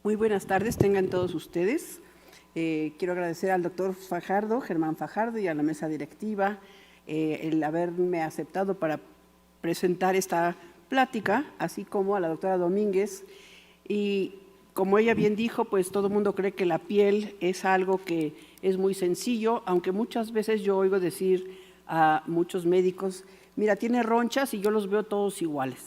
Muy buenas tardes, tengan todos ustedes. Quiero agradecer al doctor Fajardo, Germán Fajardo, y a la mesa directiva el haberme aceptado para presentar esta plática, así como a la doctora Domínguez. Y como ella bien dijo, pues todo el mundo cree que la piel es algo que es muy sencillo, aunque muchas veces yo oigo decir a muchos médicos, mira, tiene ronchas y yo los veo todos iguales.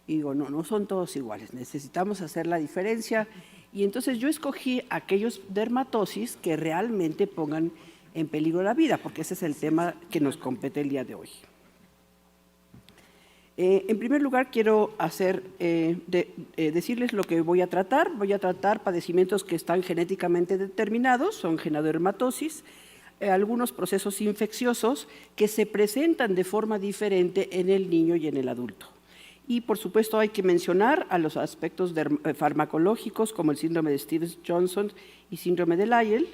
Y digo, no, no son todos iguales, necesitamos hacer la diferencia. Y entonces yo escogí aquellos dermatosis que realmente pongan en peligro la vida, porque ese es el tema que nos compete el día de hoy. En primer lugar, quiero decirles lo que voy a tratar. Voy a tratar padecimientos que están genéticamente determinados, son genodermatosis, algunos procesos infecciosos que se presentan de forma diferente en el niño y en el adulto. Y, por supuesto, hay que mencionar a los aspectos farmacológicos como el síndrome de Stevens-Johnson y síndrome de Lyell,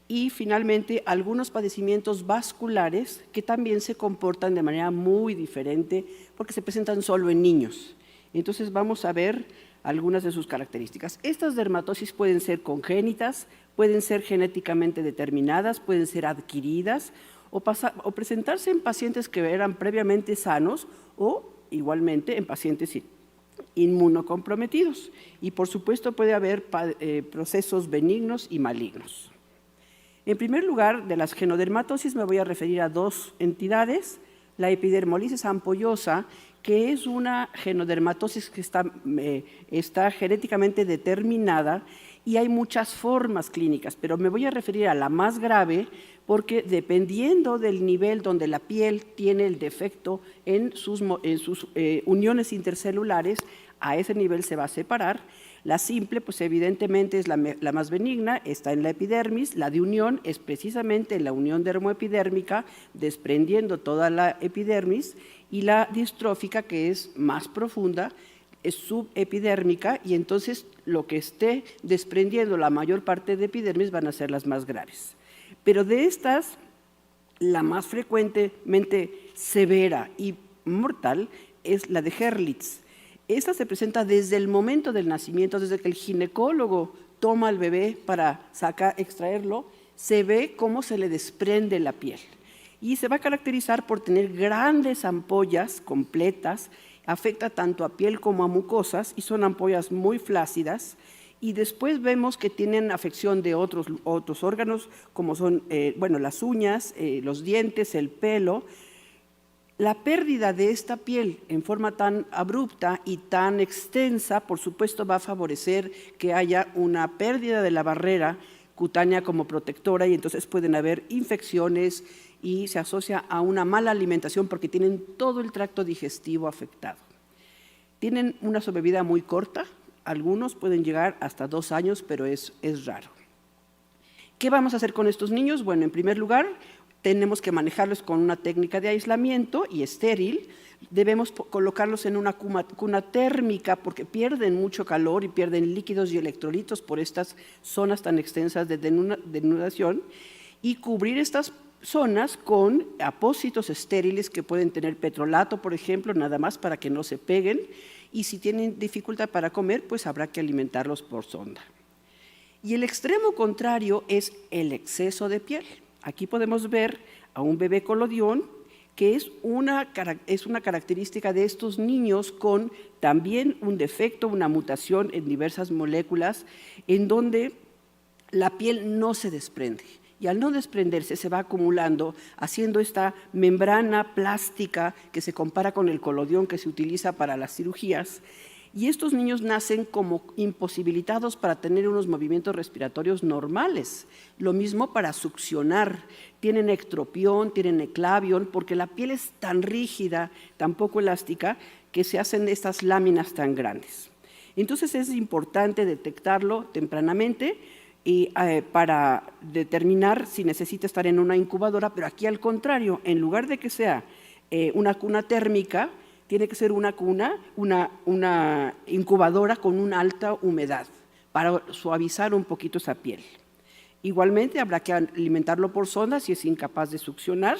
y, finalmente, algunos padecimientos vasculares que también se comportan de manera muy diferente porque se presentan solo en niños. Entonces, vamos a ver algunas de sus características. Estas dermatosis pueden ser congénitas, pueden ser genéticamente determinadas, pueden ser adquiridas o presentarse en pacientes que eran previamente sanos o igualmente en pacientes inmunocomprometidos. Y, por supuesto, puede haber procesos benignos y malignos. En primer lugar, de las genodermatosis me voy a referir a dos entidades: la epidermolisis ampollosa, que es una genodermatosis que está genéticamente determinada y hay muchas formas clínicas, pero me voy a referir a la más grave porque dependiendo del nivel donde la piel tiene el defecto en sus uniones intercelulares, a ese nivel se va a separar. La simple, pues evidentemente es la más benigna, está en la epidermis. La de unión es precisamente la unión dermoepidérmica, desprendiendo toda la epidermis, y la distrófica, que es más profunda, es subepidérmica, y entonces lo que esté desprendiendo la mayor parte de epidermis van a ser las más graves. Pero de estas, la más frecuentemente severa y mortal es la de Herlitz. Esta se presenta desde el momento del nacimiento, desde que el ginecólogo toma al bebé para extraerlo, se ve cómo se le desprende la piel. Y se va a caracterizar por tener grandes ampollas completas, afecta tanto a piel como a mucosas y son ampollas muy flácidas. Y después vemos que tienen afección de otros órganos como son las uñas, los dientes, el pelo. La pérdida de esta piel en forma tan abrupta y tan extensa, por supuesto, va a favorecer que haya una pérdida de la barrera cutánea como protectora, y entonces pueden haber infecciones y se asocia a una mala alimentación porque tienen todo el tracto digestivo afectado. Tienen una sobrevida muy corta, algunos pueden llegar hasta 2 años, pero es raro. ¿Qué vamos a hacer con estos niños? Bueno, en primer lugar, tenemos que manejarlos con una técnica de aislamiento y estéril. Debemos colocarlos en una cuna térmica porque pierden mucho calor y pierden líquidos y electrolitos por estas zonas tan extensas de denudación, y cubrir estas zonas con apósitos estériles que pueden tener petrolato, por ejemplo, nada más para que no se peguen, y si tienen dificultad para comer, pues habrá que alimentarlos por sonda. Y el extremo contrario es el exceso de piel. Aquí podemos ver a un bebé colodión, que es una característica de estos niños con también un defecto, una mutación en diversas moléculas, en donde la piel no se desprende. Y al no desprenderse se va acumulando, haciendo esta membrana plástica que se compara con el colodión que se utiliza para las cirugías. Y estos niños nacen como imposibilitados para tener unos movimientos respiratorios normales. Lo mismo para succionar. Tienen ectropión, tienen eclabión, porque la piel es tan rígida, tan poco elástica, que se hacen estas láminas tan grandes. Entonces es importante detectarlo tempranamente y para determinar si necesita estar en una incubadora, pero aquí al contrario, en lugar de que sea una cuna térmica, tiene que ser una incubadora con una alta humedad para suavizar un poquito esa piel. Igualmente habrá que alimentarlo por sonda si es incapaz de succionar.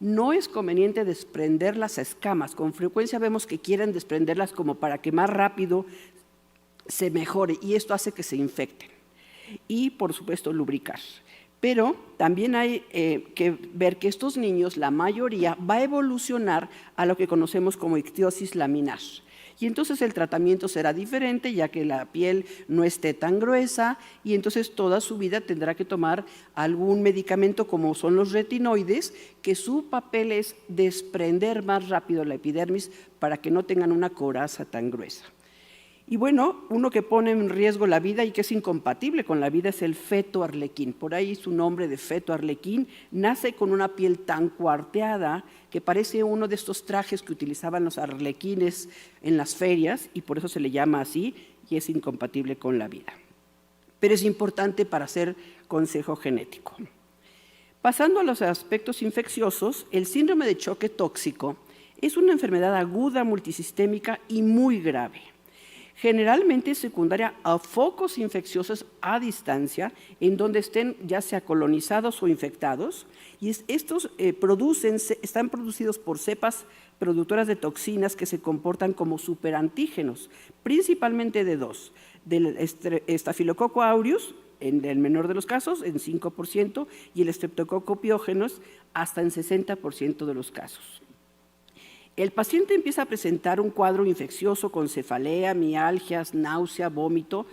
No es conveniente desprender las escamas. Con frecuencia vemos que quieren desprenderlas como para que más rápido se mejore y esto hace que se infecten. Y, por supuesto, lubricar. Pero también hay que ver que estos niños, la mayoría, va a evolucionar a lo que conocemos como ictiosis laminar. Y entonces el tratamiento será diferente, ya que la piel no esté tan gruesa, y entonces toda su vida tendrá que tomar algún medicamento como son los retinoides, que su papel es desprender más rápido la epidermis para que no tengan una coraza tan gruesa. Y bueno, uno que pone en riesgo la vida y que es incompatible con la vida es el feto arlequín. Por ahí su nombre de feto arlequín, nace con una piel tan cuarteada que parece uno de estos trajes que utilizaban los arlequines en las ferias y por eso se le llama así y es incompatible con la vida. Pero es importante para hacer consejo genético. Pasando a los aspectos infecciosos, el síndrome de choque tóxico es una enfermedad aguda multisistémica y muy grave. Generalmente es secundaria a focos infecciosos a distancia, en donde estén ya sea colonizados o infectados, y estos están producidos por cepas productoras de toxinas que se comportan como superantígenos, principalmente de dos, del Staphylococcus aureus, en el menor de los casos, en 5%, y el Streptococcus pyogenes, hasta en 60% de los casos. El paciente empieza a presentar un cuadro infeccioso con cefalea, mialgias, náusea, vómito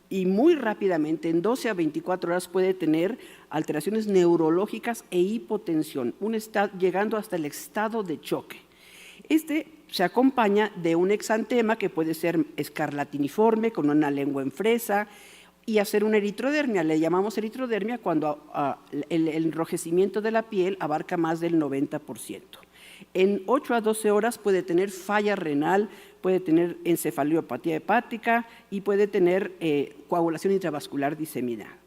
y muy rápidamente, en 12 a 24 horas, puede tener alteraciones neurológicas e hipotensión, llegando hasta el estado de choque. Este se acompaña de un exantema que puede ser escarlatiniforme, con una lengua en fresa, y hacer una eritrodermia. Le llamamos eritrodermia cuando el enrojecimiento de la piel abarca más del 90%. En 8 a 12 horas puede tener falla renal, puede tener encefalopatía hepática y puede tener coagulación intravascular diseminada.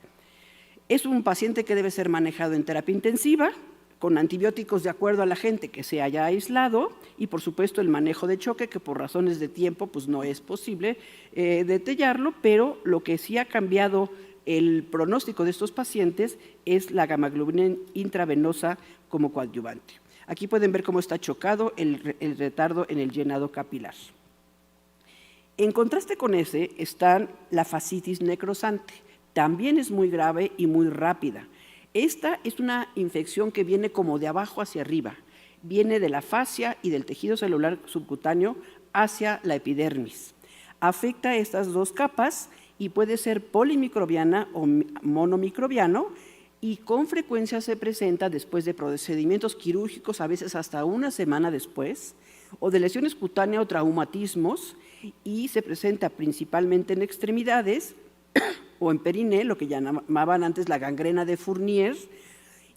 Es un paciente que debe ser manejado en terapia intensiva, con antibióticos de acuerdo a la gente que se haya aislado y, por supuesto, el manejo de choque, que por razones de tiempo pues no es posible detallarlo, pero lo que sí ha cambiado el pronóstico de estos pacientes es la gamaglobulina intravenosa como coadyuvante. Aquí pueden ver cómo está chocado el retardo en el llenado capilar. En contraste con ese está la fascitis necrosante. También es muy grave y muy rápida. Esta es una infección que viene como de abajo hacia arriba. Viene de la fascia y del tejido celular subcutáneo hacia la epidermis. Afecta a estas dos capas y puede ser polimicrobiana o monomicrobiano, y con frecuencia se presenta después de procedimientos quirúrgicos, a veces hasta una semana después, o de lesiones cutáneas o traumatismos, y se presenta principalmente en extremidades o en periné, lo que llamaban antes la gangrena de Fournier,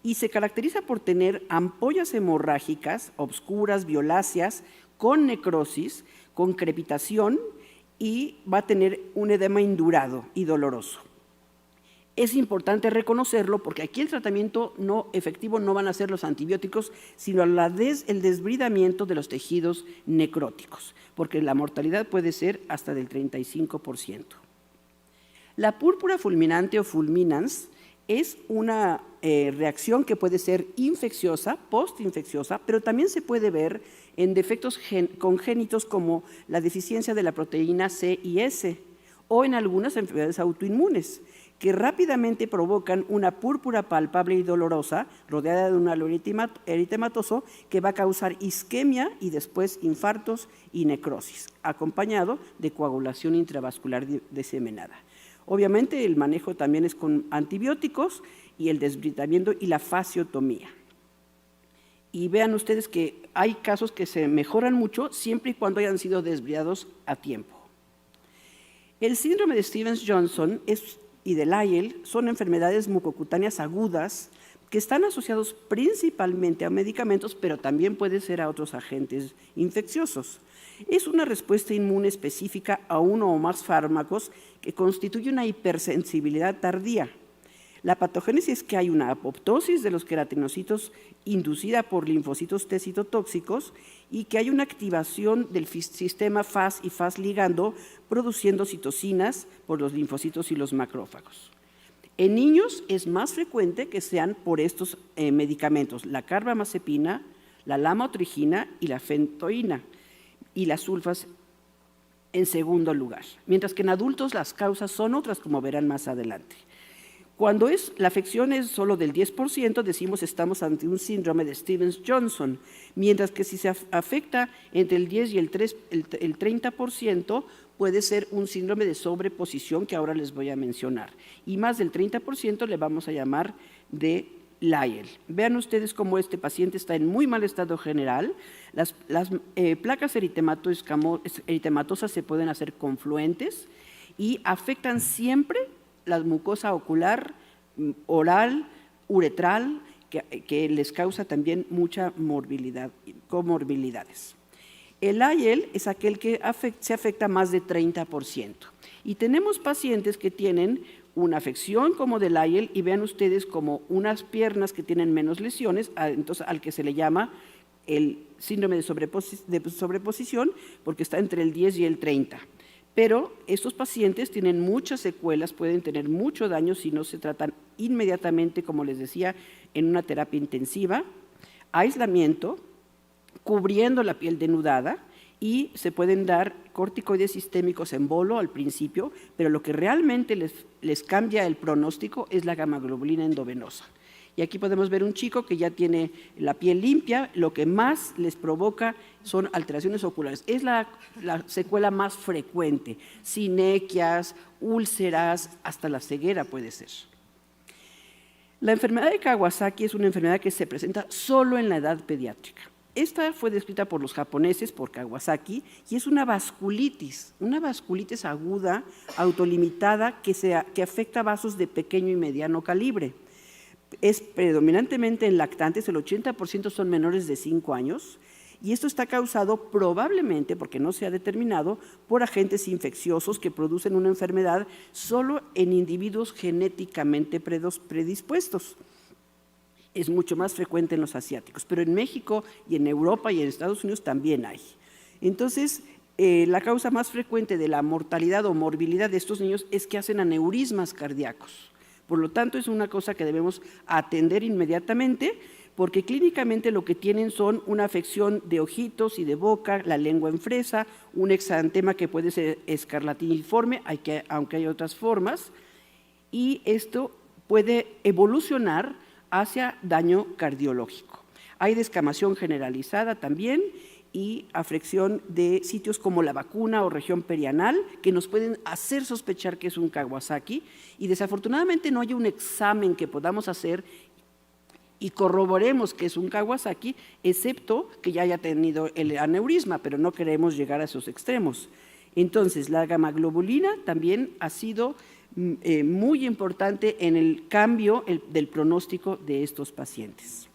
y se caracteriza por tener ampollas hemorrágicas, obscuras, violáceas, con necrosis, con crepitación, y va a tener un edema indurado y doloroso. Es importante reconocerlo porque aquí el tratamiento efectivo no van a ser los antibióticos, sino el desbridamiento de los tejidos necróticos, porque la mortalidad puede ser hasta del 35%. La púrpura fulminante o fulminans es una reacción que puede ser infecciosa, postinfecciosa, pero también se puede ver en defectos congénitos como la deficiencia de la proteína C y S o en algunas enfermedades autoinmunes, que rápidamente provocan una púrpura palpable y dolorosa, rodeada de un halo eritematoso, que va a causar isquemia y después infartos y necrosis, acompañado de coagulación intravascular diseminada. Obviamente el manejo también es con antibióticos y el desbridamiento y la fasciotomía. Y vean ustedes que hay casos que se mejoran mucho siempre y cuando hayan sido desbridados a tiempo. El síndrome de Stevens-Johnson y de Lyell son enfermedades mucocutáneas agudas que están asociados principalmente a medicamentos, pero también puede ser a otros agentes infecciosos. Es una respuesta inmune específica a uno o más fármacos que constituye una hipersensibilidad tardía. La patogénesis es que hay una apoptosis de los queratinocitos inducida por linfocitos T citotóxicos y que hay una activación del sistema Fas y Fas ligando produciendo citocinas por los linfocitos y los macrófagos. En niños es más frecuente que sean por estos medicamentos, la carbamazepina, la lamotrigina y la fentoína y las sulfas en segundo lugar, mientras que en adultos las causas son otras, como verán más adelante. Cuando la afección es solo del 10%, decimos estamos ante un síndrome de Stevens-Johnson, mientras que si se afecta entre el 10 y el 30%, puede ser un síndrome de sobreposición que ahora les voy a mencionar. Y más del 30% le vamos a llamar de Lyell. Vean ustedes cómo este paciente está en muy mal estado general. Las placas eritematosas se pueden hacer confluentes y afectan siempre la mucosa ocular, oral, uretral, que les causa también mucha comorbilidades. El Lyell es aquel que se afecta más de 30%. Y tenemos pacientes que tienen una afección como de Lyell y vean ustedes como unas piernas que tienen menos lesiones, entonces al que se le llama el síndrome de sobreposición, porque está entre el 10 y el 30. Pero estos pacientes tienen muchas secuelas, pueden tener mucho daño si no se tratan inmediatamente, como les decía, en una terapia intensiva, aislamiento, cubriendo la piel denudada, y se pueden dar corticoides sistémicos en bolo al principio, pero lo que realmente les cambia el pronóstico es la gamma-globulina endovenosa. Y aquí podemos ver un chico que ya tiene la piel limpia, lo que más les provoca son alteraciones oculares. Es la secuela más frecuente, sinequias, úlceras, hasta la ceguera puede ser. La enfermedad de Kawasaki es una enfermedad que se presenta solo en la edad pediátrica. Esta fue descrita por los japoneses, por Kawasaki, y es una vasculitis aguda, autolimitada, que afecta vasos de pequeño y mediano calibre. Es predominantemente en lactantes, el 80% son menores de 5 años, y esto está causado probablemente, porque no se ha determinado, por agentes infecciosos que producen una enfermedad solo en individuos genéticamente predispuestos. Es mucho más frecuente en los asiáticos, pero en México y en Europa y en Estados Unidos también hay. Entonces, la causa más frecuente de la mortalidad o morbilidad de estos niños es que hacen aneurismas cardíacos. Por lo tanto, es una cosa que debemos atender inmediatamente, porque clínicamente lo que tienen son una afección de ojitos y de boca, la lengua en fresa, un exantema que puede ser escarlatiniforme, aunque hay otras formas, y esto puede evolucionar hacia daño cardiológico. Hay descamación generalizada también y afección de sitios como la vacuna o región perianal que nos pueden hacer sospechar que es un Kawasaki, y desafortunadamente no hay un examen que podamos hacer y corroboremos que es un Kawasaki, excepto que ya haya tenido el aneurisma, pero no queremos llegar a esos extremos. Entonces, la gamma-globulina también ha sido muy importante en el cambio del pronóstico de estos pacientes.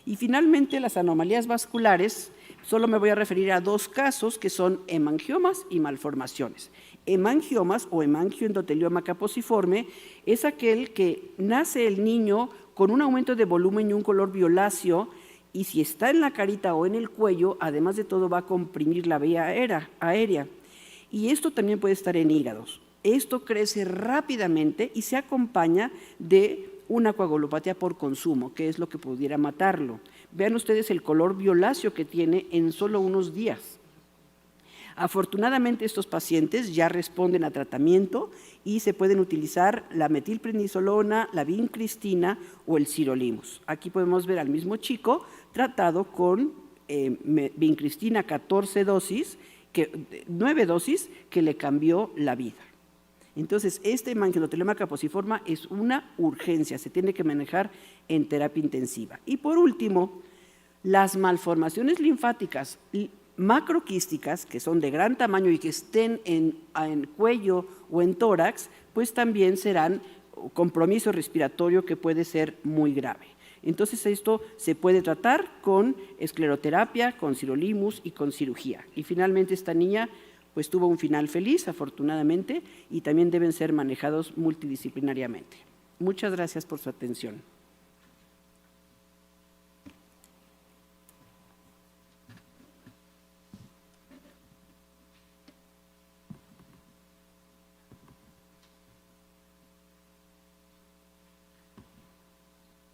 Y finalmente, las anomalías vasculares, solo me voy a referir a 2 casos que son hemangiomas y malformaciones. Hemangiomas o hemangioendotelioma caposiforme es aquel que nace el niño con un aumento de volumen y un color violáceo, y si está en la carita o en el cuello, además de todo va a comprimir la vía aérea. Y esto también puede estar en hígados. Esto crece rápidamente y se acompaña de una coagulopatía por consumo, que es lo que pudiera matarlo. Vean ustedes el color violáceo que tiene en solo unos días. Afortunadamente, estos pacientes ya responden a tratamiento y se pueden utilizar la metilprednisolona, la vincristina o el sirolimus. Aquí podemos ver al mismo chico tratado con vincristina 9 dosis que le cambió la vida. Entonces, este hemangioendotelioma caposiforme es una urgencia, se tiene que manejar en terapia intensiva. Y por último, las malformaciones linfáticas macroquísticas, que son de gran tamaño y que estén en cuello o en tórax, pues también serán compromiso respiratorio que puede ser muy grave. Entonces, esto se puede tratar con escleroterapia, con sirolimus y con cirugía. Y finalmente, esta niña pues tuvo un final feliz, afortunadamente, y también deben ser manejados multidisciplinariamente. Muchas gracias por su atención.